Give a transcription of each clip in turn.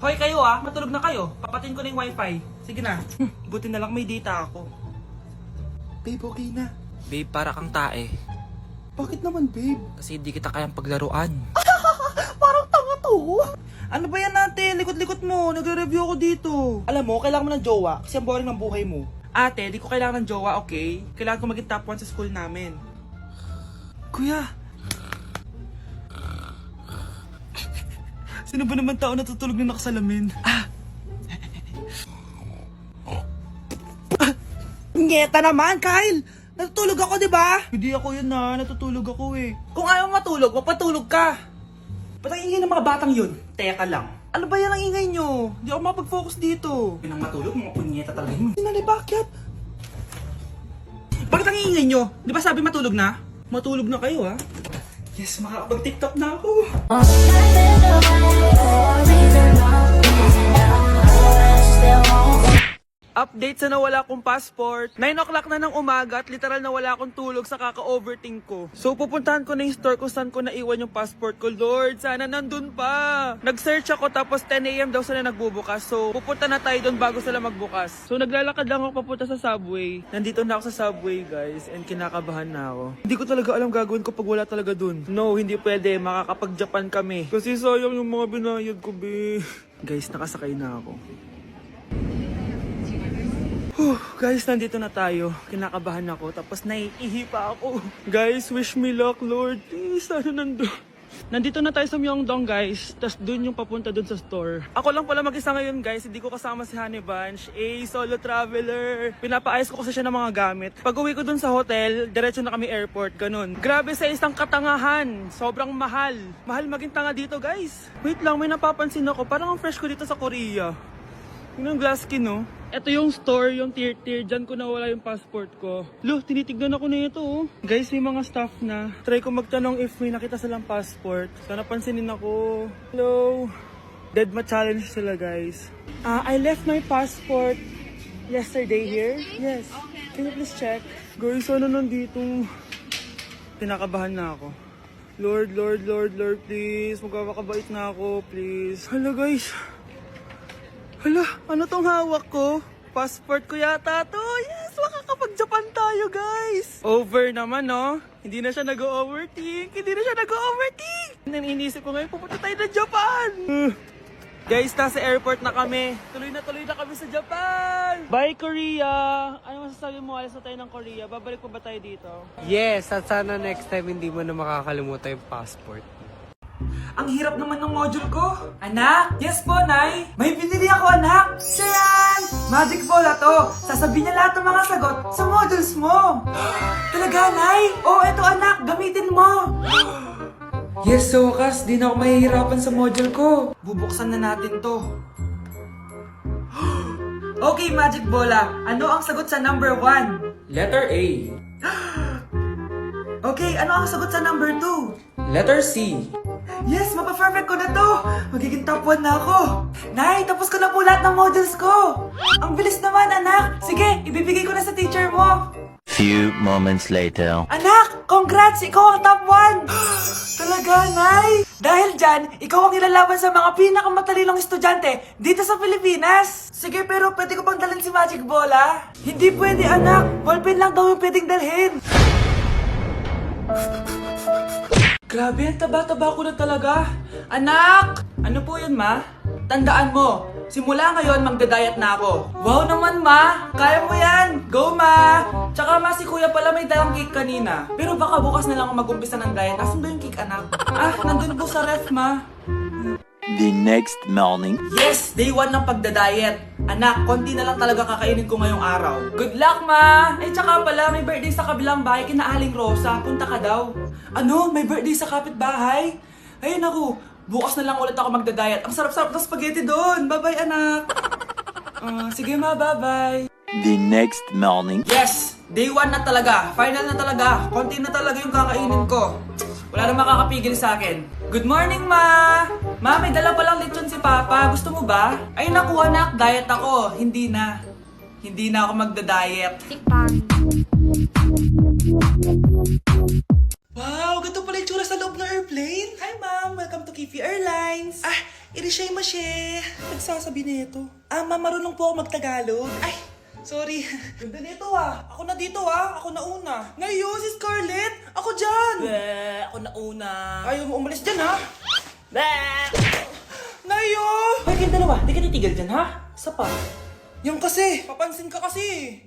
Hoy kayo matulog na kayo. Papatin ko na yung wifi. Sige na. Buti na lang may data ako. Babe, okay na. Babe, para kang tae. Bakit naman, babe? Kasi hindi kita kayang paglaruan. Parang tanga to. Ano ba yan natin? Likot-likot mo. Nagre-review ako dito. Alam mo, kailangan mo ng jowa kasi ang boring ng buhay mo. Ate, di ko kailangan ng jowa, okay? Kailangan ko maging top 1 sa school namin. Kuya! Sino ba naman tao natutulog na nakasalamin? Ngeta naman, Kyle! Natutulog ako, di ba? Hindi ako yun natutulog ako eh. Kung ayaw matulog, mapatulog ka. Ba't ang ingay ng mga batang yun? Teka lang. Ano ba yan ang ingay nyo? Hindi ako mapag-focus dito. Pinang matulog, mga punyeta talaga yun. Sinali, bakit? Bakit ang ingay nyo? Di ba sabi matulog na? Matulog na kayo Yes, makakapag-tiktok na ako. Update sa nawala kong passport. 9 o'clock na ng umaga at literal na wala akong tulog sa kaka-overthink ko. So pupuntahan ko na yung store kung saan ko naiwan yung passport ko. Lord, sana nandun pa. Nag-search ako tapos 10 AM daw sila nagbubukas. So pupunta na tayo doon bago sila magbukas. So naglalakad lang ako papunta sa subway. Nandito na ako sa subway guys and kinakabahan na ako. Hindi ko talaga alam gagawin ko pag wala talaga dun. No, hindi pwede. Makakapag-Japan kami. Kasi sayang yung mga binayad ko, be. Guys, nakasakay na ako. Guys, nandito na tayo. Kinakabahan ako. Tapos naiihi pa ako. Guys, wish me luck, Lord. Please, sana nandun. Nandito na tayo sa Myeongdong, guys. Tapos dun yung papunta dun sa store. Ako lang pala mag-isa ngayon, guys. Hindi ko kasama si Honey Bunch. Solo traveler. Pinapaayos ko kasi siya ng mga gamit. Pag uwi ko dun sa hotel, diretso na kami airport. Ganun. Grabe sa isang katangahan. Sobrang mahal. Mahal maging tanga dito, guys. Wait lang, may napapansin ako. Parang ang fresh ko dito sa Korea. Yun ang glass skin, no? Ito yung store, yung tier. Diyan ko nawala yung passport ko. Lo, tinitignan ako na ito, Guys, may mga staff na. Try ko magtanong if may nakita silang passport. Sana pansinin ako. Hello? Deadma challenge sila, guys. I left my passport yesterday here. Yes. Can you please check? Guys, ano nandito? Pinakabahan na ako. Lord, please. Magkakabait na ako, please. Hala, guys. Hala, ano tong hawak ko? Passport ko yata to. Yes, makakapag-Japan tayo, guys. Over naman, no? Hindi na siya nag-overthink. Inisip ko ngayon, pupunta tayo ng Japan. Guys, nasa airport na kami. Tuloy na kami sa Japan. Bye, Korea. Ano masasabi mo? Alis na tayo ng Korea. Babalik pa ba tayo dito? Yes, at sana next time hindi mo na makakalimutan yung passport. Ang hirap naman ng module ko. Anak? Yes po, Nay. May binili ako, anak. Siya yan! Magic Bola to. Sasabihin niya lahat ng mga sagot sa modules mo. Talaga, Nay? Oo, eto anak. Gamitin mo. Yes, sa wakas. Di na ako mahihirapan sa module ko. Bubuksan na natin to. Okay, Magic Bola. Ano ang sagot sa number 1? Letter A. Okay, ano ang sagot sa number 2? Letter C. Yes, mapa-perfect ko na to! Magiging top 1 na ako! Nay, tapos ko na po lahat ng modules ko! Ang bilis naman, anak! Sige, ibibigay ko na sa teacher mo! Few moments later. Anak, congrats! Ikaw ang top 1! Talaga, Nay! Dahil dyan, ikaw ang ilalaban sa mga pinakamatalinong estudyante dito sa Pilipinas! Sige, pero pwede ko pang dalhin si Magic Bola? Hindi pwede, anak! Ballpen lang daw yung pwedeng dalhin! Grabe, ang taba-taba ko na talaga. Anak! Ano po yun, ma? Tandaan mo, simula ngayon magdadayat na ako. Wow naman, ma! Kaya mo yan! Go, ma! Tsaka ma, si kuya pala may dalang cake kanina. Pero baka bukas na lang ako mag-umpisa ng diet. Asan ba yung cake, anak? Nandun po sa ref, ma. The next morning. Yes! Day 1 ng pagdadayet. Anak, konti na lang talaga kakainin ko ngayong araw. Good luck, ma! Tsaka pala, may birthday sa kabilang bahay kina Aling Rosa. Punta ka daw. Ano? May birthday sa kapitbahay? Ay, naku. Bukas na lang ulit ako magdadayet. Ang sarap-sarap ng spaghetti doon. Bye-bye, anak. Sige, ma. Bye-bye. The next morning. Yes! Day 1 na talaga. Final na talaga. Konti na talaga yung kakainin ko. Wala na makakapigil sa akin. Good morning, ma! Ma, may dala palang lechon si Papa. Gusto mo ba? Ay, naku, anak. Diet ako. Hindi na. Hindi na ako magda-diet. Wow, ganito pala ba itsura sa loob ng airplane? Hi ma'am, welcome to Kifi Airlines. Irishay masye. Nagsasabi na ito. Ma'am, marunong po ako magtagalog. Ay, sorry. Ganda nito Ako na dito Ako na una. Ngayon, si Scarlett. Ako dyan. Ako na una. Ayaw mo umalis dyan Nayo! Hoy, kayong dalawa, di ka titigil dyan, ha? Isa pa. Yung kasi, papansin ka kasi.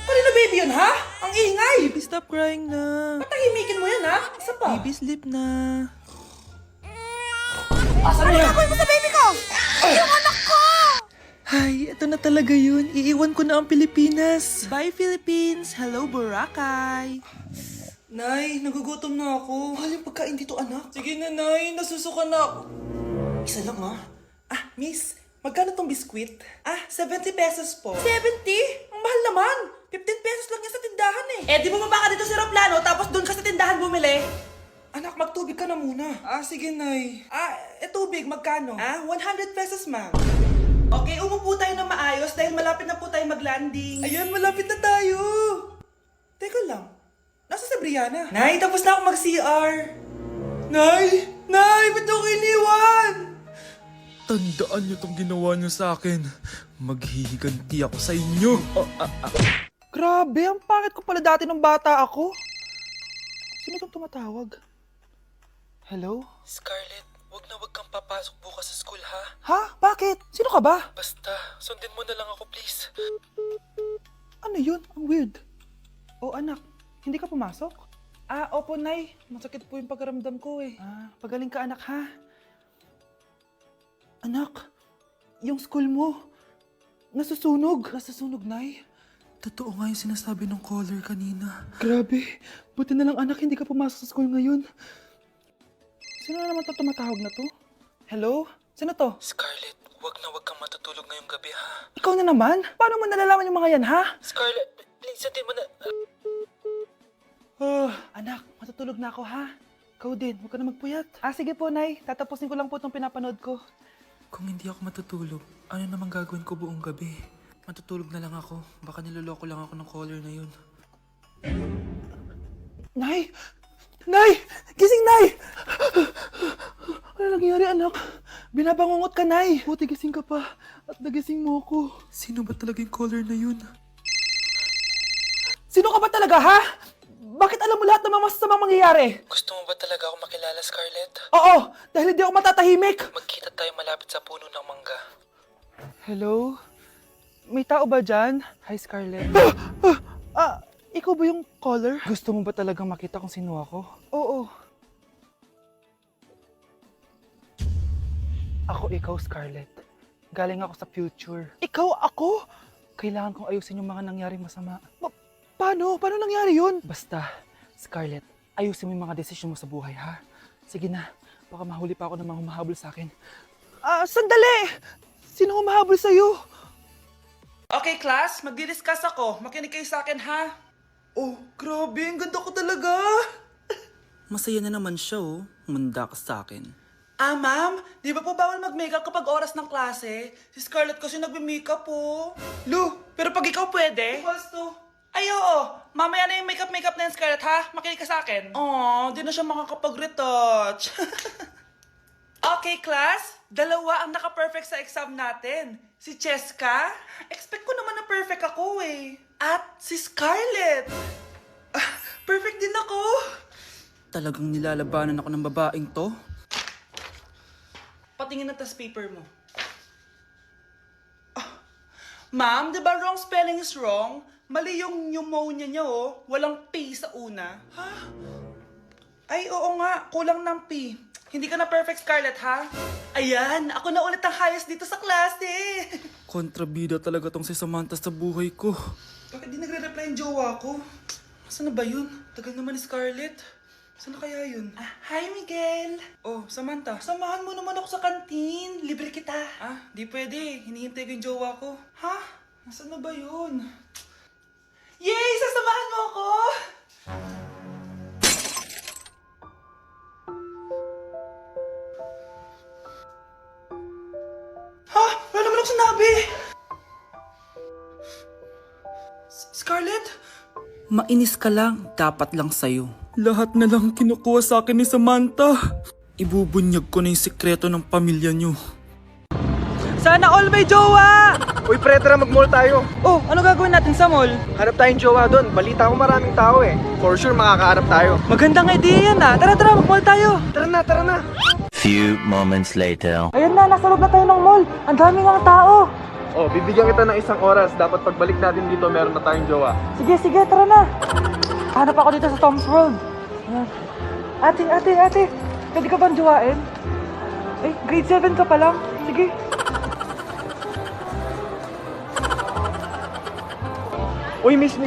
Kanina baby yun, ha? Ang ingay! Baby, stop crying na. Patahimikin mo yan, ha? Isa pa. Baby, sleep na. Asan mo yan? Mo sa baby ko! Yung anak ko! Hay, ito na talaga yun. Iiwan ko na ang Pilipinas. Bye, Philippines. Hello, Boracay. Nay, nagugutom na ako. Mahal yung pagkain dito, anak. Sige na, Nay. Nasusuka na ako. Isa lang, miss. Magkano tong biskwit? 70 pesos po. 70? Ang mahal naman. 15 pesos lang yan sa tindahan di bumaba ka dito sa aeroplano tapos doon ka sa tindahan bumili? Anak, magtubig ka na muna. Sige, Nay. Tubig, magkano? 100 pesos, ma'am. Okay, umupo tayo na maayos dahil malapit na po tayo mag-landing. Ayun, malapit na tayo. Teka lang. Nasa si Brianna? Nay, tapos na ako mag-CR. Nay! Nay! Ba't ako iniwan? Tandaan niyo tong ginawa niyo sa akin. Maghihiganti ako sa inyo. Grabe, ang pangit ko pala dati nung bata ako. Sino itong tumatawag? Hello? Scarlett, wag kang papasok bukas sa school, ha? Ha? Bakit? Sino ka ba? Basta, sundin mo na lang ako, please. Ano yun? Ang weird. Anak, hindi ka pumasok? Opo, Nay. Masakit po yung pagkaramdam ko pagaling ka, anak, ha? Anak, yung school mo, nasusunog. Nasusunog, Nay? Totoo nga yung sinasabi ng caller kanina. Grabe. Buti na lang, anak, hindi ka pumasok sa school ngayon. Sino na naman tumatawag na to? Hello? Sino to? Scarlett, wag kang matutulog ngayong gabi, ha? Ikaw na naman? Paano mo nalalaman yung mga yan, ha? Scarlett, please, sundin mo na... Anak, matutulog na ako, ha? Ikaw din, huwag ka na magpuyat. Sige po, Nay. Tatapusin ko lang po itong pinapanood ko. Kung hindi ako matutulog, ano namang gagawin ko buong gabi? Matutulog na lang ako. Baka niloloko lang ako ng caller na yun. Nay! Nay! Gising, Nay! Ano nangyari, anak? Binabangungot ka, Nay. Buti gising ka pa. At nagising mo ako. Sino ba talaga yung caller na yun? Sino ka ba talaga, ha? Bakit alam mo lahat ng mga masasamang mangyayari? Gusto mo ba talaga ako makilala, Scarlett? Oo, dahil hindi ako matatahimik. Magkita tayo malapit sa puno ng mangga. Hello? May tao ba dyan? Hi, Scarlett. Ikaw ba yung caller? Gusto mo ba talagang makita kung sino ako? Oo. Ako ikaw, Scarlett. Galing ako sa future. Ikaw ako? Kailangan kong ayusin yung mga nangyaring masama. Paano? Paano nangyari yun? Basta, Scarlett, ayusin mo yung mga desisyon mo sa buhay, ha? Sige na, baka mahuli pa ako ng mga humahabol sa akin. Sandali! Sino humahabol sa'yo? Okay, class, magdi-discuss ako. Makinig kayo sa akin, ha? Oh, grabe, ang ganda ko talaga. Masaya na naman siya, Manda ka sa akin. Ma'am, di ba po bawal mag-makeup kapag oras ng klase? Si Scarlett kasi nagme-makeup po. Lu, pero pag ikaw pwede? Basto. Ay, oo. Mamaya na yung makeup na yung Scarlett, ha? Makinig ka sa akin. Di na siya makakapag-retouch. Okay, class. 2 ang naka-perfect sa exam natin. Si Cheska. Expect ko naman na perfect ako, At si Scarlett. Perfect din ako. Talagang nilalabanan ako ng babaeng to? Patingin na test paper mo. Ma'am, di ba wrong spelling is wrong? Mali yung pneumonia niya, Walang P sa una. Ha? Ay, oo nga. Kulang ng P. Hindi ka na perfect, Scarlett, ha? Ayan, ako na ulit ang highest dito sa klase. Kontrabida talaga tong si Samantha sa buhay ko. Bakit di nagre-reply yung jowa ko? Saan na ba yun? Tagal naman ni Scarlett. Saan na kaya yun? Hi, Miguel! Oh, Samantha, samahan mo naman ako sa kantin. Libre kita. Di pwede. Hinihintay ko yung jowa ko. Ha? Nasaan na ba yun? Yay! Sasamahan mo ako! Ha? Wala naman ako sinabi! Scarlett? Mainis ka lang, dapat lang sa'yo. Lahat na lang kinukuha sa akin ni Samantha. Ibubunyag ko na yung sekreto ng pamilya niyo. Sana all may jowa! Uy pre, tara mag-mall tayo. Oh, ano gagawin natin sa mall? Hanap tayong jowa doon. Balita ko maraming tao eh. For sure makakahanap tayo. Magandang idea yan ah. Tara, mag-mall tayo. Tara na. Few moments later. Ayan na, nasa loob na tayo ng mall. Ang daming ang tao. Oh, bibigyan kita ng 1 oras. Dapat pagbalik natin dito, meron na tayong jowa. Sige, tara na. Hanap ako dito sa Tom's World. Ayan. Ate. Pwede ka bang jowain? Ay, grade 7 ka pa lang. Sige. Uy, miss.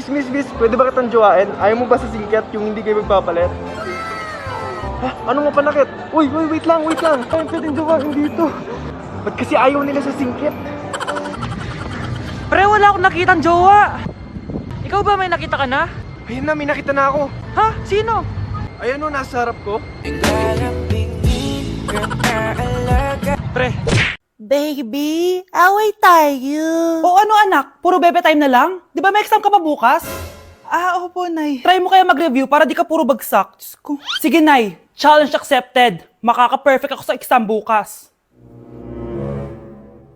Pwede ba kitang jowain? Ayaw mo ba sa singkat yung hindi kayo magpapalit? Ha? Ano nga panakit? Uy, wait lang. Ay, pwedeng jowain dito. Ba't kasi ayaw nila sa singkit? Pre, wala akong nakitang jowa. Ikaw ba may nakita ka na? Ayun na, may nakita na ako. Ha? Sino? Ayan o, nasa harap ko. Pre. Baby, away tayo. O ano anak, puro bebe time na lang? Di ba may exam ka pa bukas? Opo, Nay. Try mo kaya mag-review para di ka puro bagsak. Diyos ko. Sige, Nay. Challenge accepted. Makaka-perfect ako sa exam bukas.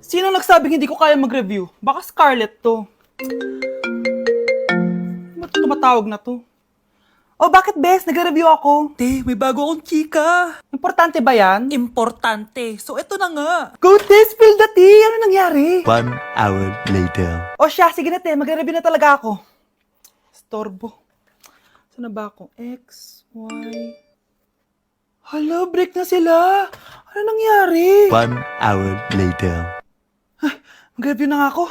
Sino nagsabing hindi ko kaya mag-review? Baka Scarlett to. Ba't tumatawag na to? Oh, bakit, Bes? Nag-review ako. Te, may bago akong chika. Importante ba yan? Importante. So, eto na nga. Go, Te! Spill the tea! Ano nangyari? 1 hour later. O siya, sige na, Te. Mag-review na talaga ako. Storbo. Saan na ba ako? X, Y... Hala, break na sila. Ano nangyari? 1 hour later. Mag-review na nga ako.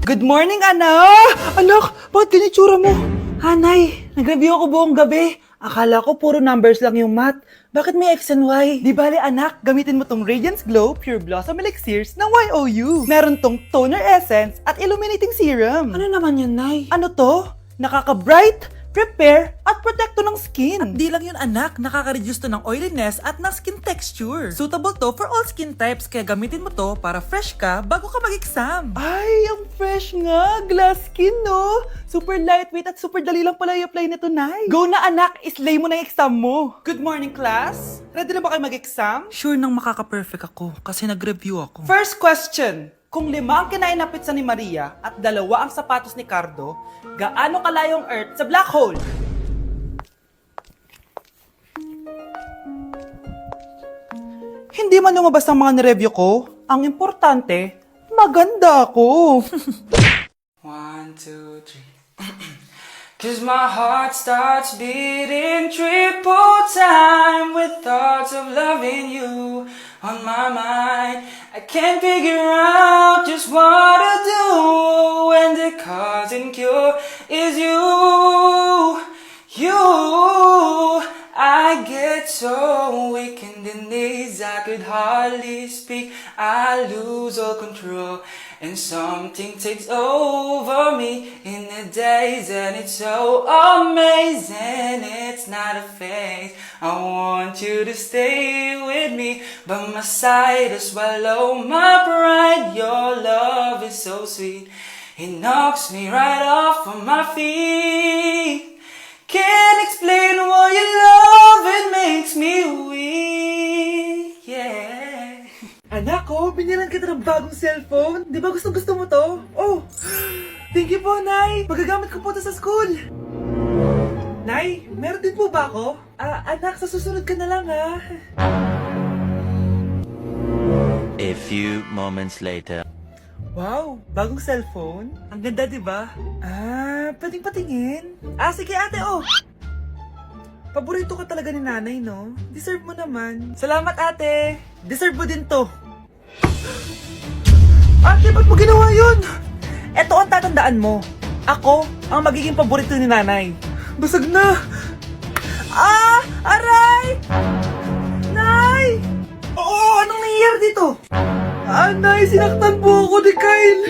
Good morning, anak! Anak, bakit ganyan tsura mo? Hanay, nag-review ako buong gabi. Akala ko puro numbers lang yung math. Bakit may X and Y? Di bale, anak, gamitin mo tong Radiance Glow Pure Blossom Elixirs ng YOU. Meron tong toner essence at illuminating serum. Ano naman yun, Nay? Ano to? Nakaka-bright, prepare, at protekto ng skin. At di lang yun anak, nakaka-reduce to ng oiliness at ng skin texture. Suitable to for all skin types, kaya gamitin mo to para fresh ka bago ka mag-exam. Ay, ang fresh nga. Glass skin, no? Super lightweight at super dali lang pala i-apply nito, Nay. Go na, anak. Islay mo na yung exam mo. Good morning, class. Ready na ba kayo mag-exam? Sure nang makaka-perfect ako kasi nag-review ako. First question. Kung 5 ang kinain na pizza ni Maria at 2 ang sapatos ni Cardo, gaano kalayo ang Earth sa black hole? Hindi man lumabas ang mga nireview ko. Ang importante, maganda ako. 1, 2, 3. 'Cause my heart starts beating triple time with thoughts of loving you on my mind. I can't figure out just what to do when the cause and cure is you. I get so weak in the knees, I could hardly speak. I lose all control, and something takes over me in the days, and it's so amazing. It's not a phase. I want you to stay with me by my side to swallow my pride. Your love is so sweet, it knocks me right off of my feet. Can't explain why your love, it makes me weak, yeah. Anak ko, binilan kita ng bagong cellphone. Di ba gusto mo to? Oh, thank you po, Nay. Magagamit ko po to sa school. Nay, meron din po ba ako? Anak, sa susunod ka na lang, ha? A few moments later. Wow, bagong cellphone? Ang ganda, di ba? Pwedeng patingin? Sige ate, oh! Paborito ka talaga ni nanay, no? Deserve mo naman. Salamat, ate! Deserve mo din to. Ate, ba't mo ginawa yun? Eto ang tatandaan mo. Ako ang magiging paborito ni nanay. Basag na! Aray! Nay! Oo, anong nangyayari dito? Nay, sinaktan po ako ni Kyle.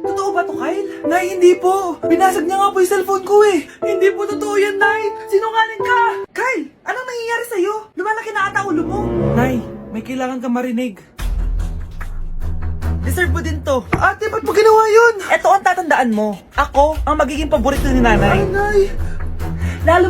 Totoo ba to, Kyle? Nay, hindi po. Binasag niya nga po yung cellphone ko eh. Hindi po totoo yan, Nay. Sinungaling ka. Kyle, anong nangyayari sa'yo? Lumalaki na ata ulo mo. Nay, may kailangan ka marinig. Deserve mo din to. Ate, ba't mo ginawa yun? Eto ang tatandaan mo. Ako ang magiging paborito ni nanay. Nay! Lalo